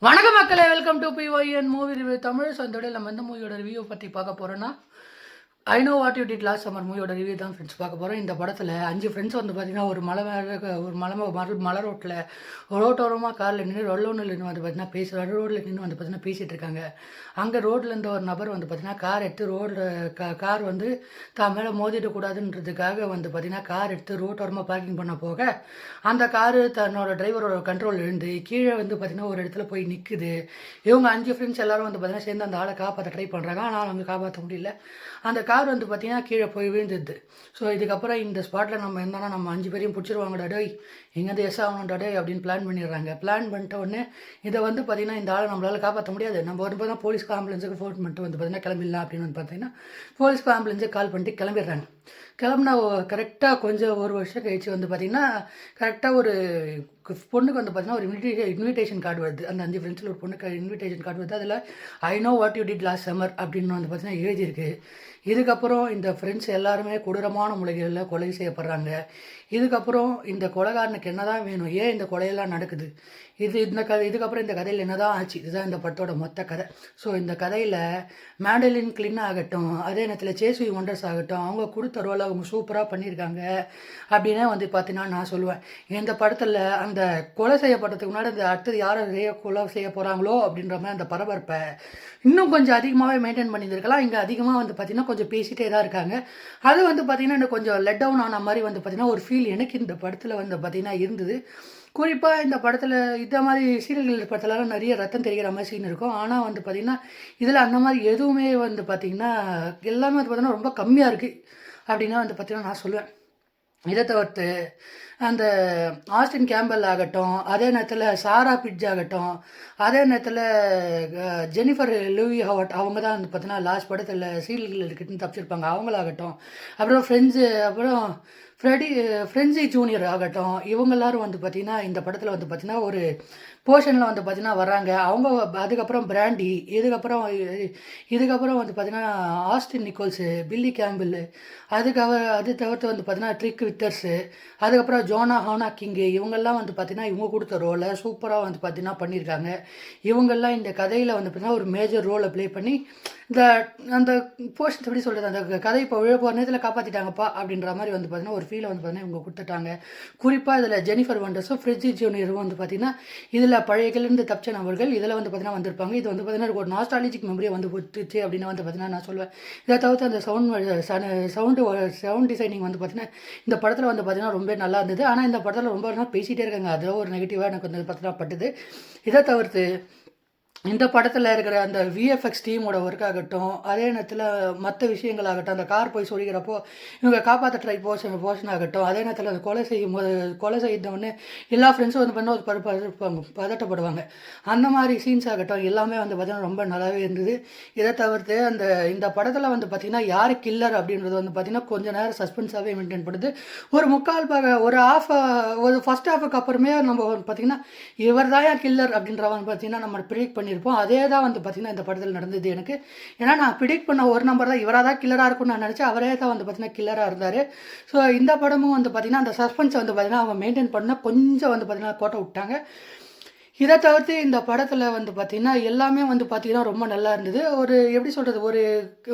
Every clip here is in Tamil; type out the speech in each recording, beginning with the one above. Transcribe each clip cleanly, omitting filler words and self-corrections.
வணக்கம் மக்களே, welcome to PYN movie review Tamil. So இந்த நம்ம எந்த மூவியோட ரிவ்யூ பற்றி பார்க்க போகிறோன்னா I know what you did last summer மூவியோட ரிவ்யூ தான் ஃப்ரெண்ட்ஸ் பார்க்க போகிறோம். இந்த படத்தில் 5 ஃப்ரெண்ட்ஸ் வந்து பார்த்திங்கன்னா ஒரு மலை ரோட்டில் ரோட்டோரமாக காரில் நின்று ரோட்டில் நின்று வந்து பார்த்திங்கன்னா ரோட்டில் நின்று வந்து பார்த்திங்கன்னா பேசிகிட்டு இருக்காங்க. அங்கே ரோட்டில் இருந்த ஒரு நபர் வந்து பார்த்திங்கன்னா கார் எடுத்து கார் வந்து தான் மேலே மோதிடக்கூடாதுன்றதுக்காக வந்து பார்த்திங்கன்னா கார் எடுத்து ரோட்டோரமாக பார்க்கிங் பண்ண போக அந்த காரு தன்னோட டிரைவரோட கண்ட்ரோல் இருந்து கீழே வந்து பார்த்திங்கன்னா ஒரு இடத்துல போய் நிற்குது. இவங்க 5 ஃப்ரெண்ட்ஸ் எல்லோரும் வந்து பார்த்திங்கன்னா சேர்ந்து அந்த ஆளை காப்பாற்ற ட்ரை பண்ணுறாங்க. ஆனால் அவங்க காப்பாற்ற முடியல. அந்த கார் வந்து பார்த்திங்கன்னா கீழே போய் விழுந்துடுது. ஸோ இதுக்கப்புறம் இந்த ஸ்பாட்டில் நம்ம இருந்தோன்னா நம்ம 5 பேரையும் பிடிச்சிருவாங்கடா டேய், எங்கேருந்து எஸ் ஆகணும்டா டேய் அப்படின்னு பிளான் பண்ணிடுறாங்க. பிளான் பண்ணிட்ட உடனே இதை வந்து பார்த்திங்கன்னா இந்த ஆளை நம்மளால் காப்பாற்ற முடியாது. நம்ம வந்து பார்த்தீங்கன்னா போலீஸ்க்கு ஆம்புலன்ஸுக்கு ஃபோன் பண்ணிட்டு வந்து பார்த்திங்கன்னா கிளம்பிடலாம் அப்படின்னு வந்து பார்த்திங்கன்னா போலீஸ்க்கு ஆம்புலன்ஸுக்கு கால் பண்ணிட்டு கிளம்பிடுறாங்க. கிளம்புனா கரெக்டாக கொஞ்சம் ஒரு வருஷம் கழிச்சு வந்து பார்த்திங்கன்னா கரெக்டாக ஒரு பொண்ணுக்கு வந்து பார்த்திங்கன்னா ஒரு இன்விடேஷன் கார்டு வருது. அந்த 5 ஃப்ரெண்ட்ஸில் ஒரு பொண்ணுக்கு இன்விடேஷன் கார்டு வருது. அதில் I know what you did last summer அப்படின்னு வந்து பார்த்திங்கன்னா எழுதியிருக்கு. இதுக்கப்புறம் இந்த ஃப்ரெண்ட்ஸ் எல்லாருமே கொடூரமான முறைகளில் கொலை செய்யப்படுறாங்க. இதுக்கப்புறம் இந்த கொலைகாரனுக்கு என்ன தான் வேணும், ஏன் இந்த கொலையெல்லாம் நடக்குது, இதுக்கப்புறம் இந்த கதையில் என்ன தான் ஆச்சு, இதுதான் இந்த படத்தோட மொத்த கதை. ஸோ இந்த கதையில் மேண்டலின் கிளின் ஆகட்டும், அதே நேரத்தில் சேஸ்வி ஒண்டர்ஸ் ஆகட்டும், அவங்க கொடுத்த ரோலை அவங்க சூப்பராக பண்ணியிருக்காங்க அப்படின்னே வந்து பார்த்தீங்கன்னா நான் சொல்லுவேன். இந்த படத்தில் அந்த கொலை செய்யப்பட்டதுக்கு முன்னாடி அந்த அடுத்தது யாரை கொலை செய்ய போகிறாங்களோ அப்படின்ற மாதிரி அந்த பரபரப்பை இன்னும் கொஞ்சம் அதிகமாகவே மெயின்டைன் பண்ணியிருக்கலாம். இங்கே அதிகமாக வந்து பார்த்திங்கன்னா கொஞ்சம் பேசிகிட்டே தான் இருக்காங்க. அது வந்து பார்த்திங்கன்னா இன்னும் கொஞ்சம் லெட் டவுன் ஆன மாதிரி வந்து பார்த்திங்கன்னா ஒரு ஃபீல் எனக்கு இந்த படத்தில் வந்து பார்த்திங்கன்னா இருந்தது. குறிப்பாக இந்த படத்தில் இந்த மாதிரி சீரியல்கள் படத்துலலாம் நிறைய ரத்தம் தெரிகிற மாதிரி சீன் இருக்கும். ஆனால் வந்து பார்த்திங்கன்னா இதில் அந்த மாதிரி எதுவுமே வந்து பார்த்திங்கன்னா எல்லாமே வந்து பார்த்திங்கன்னா ரொம்ப கம்மியாக இருக்குது அப்படின்னா வந்து பார்த்திங்கன்னா நான் சொல்லுவேன். இதை தவிர்த்து அந்த ஆஸ்டின் கேம்பல் ஆகட்டும், அதே நேரத்தில் சாரா பிட்ஜ் ஆகட்டும், அதே நேரத்தில் ஜெனிஃபர் லூயி ஹாவர்ட் அவங்க தான் வந்து பார்த்தீங்கன்னா லாஸ்ட் படத்தில் சீரியல்கள் இருக்குன்னு தப்பிச்சிருப்பாங்க, அவங்களாகட்டும். அப்புறம் அப்புறம் ஃப்ரெண்ட்ஸி ஜூனியர் ஆகட்டும், இவங்க எல்லாரும் வந்து பார்த்திங்கன்னா இந்த படத்தில் வந்து பார்த்திங்கன்னா ஒரு போர்ஷனில் வந்து பார்த்திங்கன்னா வராங்க. அவங்க அதுக்கப்புறம் பிராண்டி, இதுக்கப்புறம் வந்து பார்த்திங்கன்னா ஆஸ்டின் நிக்கோல்ஸு, பில்லி கேம்பிள், அது தவிர்த்து வந்து பார்த்திங்கன்னா ட்ரிக் வித்தர்ஸு, அதுக்கப்புறம் ஜோனா கிங்கு, இவங்கெல்லாம் வந்து பார்த்திங்கன்னா இவங்க கொடுத்த ரோலை சூப்பராக வந்து பார்த்திங்கன்னா பண்ணியிருக்காங்க. இவங்கெல்லாம் இந்த கதையில் வந்து பார்த்திங்கன்னா ஒரு மேஜர் ரோலை ப்ளே பண்ணி அந்த போர்ஷன் எப்படி சொல்கிறது, அந்த கதை இப்போ விழப்போகிற நேரத்தில் காப்பாற்றிட்டாங்கப்பா அப்படின்ற மாதிரி வந்து பார்த்திங்கன்னா ஒரு ஃபீலை வந்து பார்த்திங்கன்னா இவங்க கொடுத்துட்டாங்க. குறிப்பாக இதில் ஜெனிஃபர் ஒண்டர்ஸும் ஃப்ரெட்ஜி ஜூனியரும் வந்து பார்த்திங்கன்னா இதில் பழையகிலிருந்து தப்பிச்ச நபர்கள் இதில் வந்து பார்த்திங்கன்னா வந்திருப்பாங்க. இது வந்து பார்த்திங்கன்னா ஒரு நாஸ்டாலஜிக் மெமரியை வந்து கொடுத்துச்சு அப்படின்னு வந்து பார்த்திங்கன்னா நான் சொல்லுவேன். இதை தவிர்த்து அந்த சவுண்ட் டிசைனிங் வந்து பார்த்திங்கன்னா இந்த படத்தில் வந்து பார்த்திங்கன்னா ரொம்ப நல்லா இருந்தது. ஆனால் இந்த படத்தில் ரொம்ப நாள் பேசிகிட்டே இருக்காங்க, அதில் ஒரு நெகட்டிவாக எனக்கு வந்து பார்த்திங்கன்னா பட்டுது. இதை தவிர்த்து இந்த படத்தில் இருக்கிற அந்த விஎஃப்எக்ஸ் டீமோட ஒர்க் ஆகட்டும், அதே நேரத்தில் மற்ற விஷயங்கள் ஆகட்டும், அந்த கார் போய் சொல்லிக்கிறப்போ இவங்க காப்பாற்ற ட்ரை போர்ஷன் ஆகட்டும், அதே நேரத்தில் அந்த கொலை செய்தவொடனே எல்லா ஃப்ரெண்ட்ஸும் வந்து பண்ண ஒரு பதட்டப்படுவாங்க. அந்த மாதிரி சீன்ஸ் ஆகட்டும் எல்லாமே வந்து பார்த்திங்கன்னா ரொம்ப நல்லாவே இருந்தது. இதை தவிர்த்து இந்த படத்தில் வந்து பார்த்திங்கன்னா யார் கில்லர் அப்படின்றது வந்து பார்த்திங்கன்னா கொஞ்சம் நேரம் சஸ்பென்ஸாகவே மெயின்டைன் பண்ணுது. ஒரு ஃபஸ்ட் ஹாஃபுக்கு அப்புறமே நம்ம பார்த்திங்கன்னா இவர் தான் கில்லர் அப்படின்றவங்க பார்த்திங்கன்னா நம்ம ப்ரிடிக்ட் பண்ணியிருப்போம். அதே தான் வந்து பார்த்திங்கன்னா இந்த படத்தில் நடந்தது எனக்கு. ஏன்னா நான் ப்ரிடிக்ட் பண்ண ஒரு நம்பர் தான் இவராக தான் கில்லராக இருக்கும்னு நான் நினச்சேன். அவரே தான் வந்து பார்த்திங்கன்னா கில்லராக இருந்தார். ஸோ இந்த படமும் வந்து பார்த்திங்கன்னா அந்த சஸ்பென்ஸை வந்து பார்த்திங்கன்னா அவங்க மெயின்டைன் பண்ணால் கொஞ்சம் வந்து பார்த்திங்கன்னா கோட்டை விட்டாங்க. இதை தவிர்த்து இந்த படத்தில் வந்து பார்த்திங்கன்னா எல்லாமே வந்து பார்த்திங்கன்னா ரொம்ப நல்லா இருந்தது. எப்படி சொல்கிறது,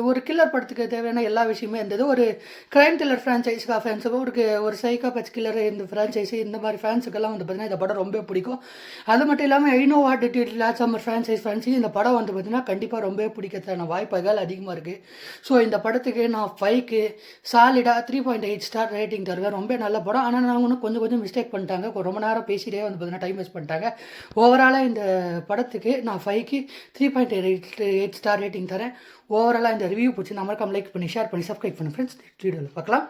ஒரு கில்லர் படத்துக்கு தேவையான எல்லா விஷயமே இருந்தது. ஒரு க்ரைம் த்ரில்லர் ஃப்ரான்ச்சைஸுக்கு ஃபேன்ஸுக்கு ஒரு சைக்கோபேத் கில்லர் இந்த ஃப்ரான்ச்சைஸி இந்த மாதிரி ஃபேன்ஸுக்கெல்லாம் வந்து பார்த்திங்கன்னா இந்த படம் ரொம்ப பிடிக்கும். அது மட்டும் இல்லாமல் I know what did last summer franchisee இந்த படம் வந்து பார்த்திங்கன்னா கண்டிப்பாக ரொம்ப பிடிக்கிறதுக்கான வாய்ப்புகள் அதிகமாக இருக்குது. ஸோ இந்த படத்துக்கு நான் 5க்கு சாலிடாக 3.8 ஸ்டார் ரேட்டிங் தருவேன். ரொம்ப நல்ல படம். ஆனால் நான் இன்னும் கொஞ்சம் மிஸ்டேக் பண்ணிட்டாங்க. ரொம்ப நேரம் பேசிகிட்டே வந்து பார்த்திங்கன்னா டைம் வேஸ்ட் பண்ணிட்டாங்க. ஓவராலாக இந்த படத்துக்கு நான் 5க்கு 3.8 ஸ்டார் ரேட்டிங் தரேன். ஓவராலாக இந்த ரிவ்யூ பிடிச்சி நம்மளுக்கு லைக் பண்ணி ஷேர் பண்ணி சப்ஸ்கிரைப் பண்ணி ஃப்ரெண்ட்ஸ் வீடியோவில் பார்க்கலாம்.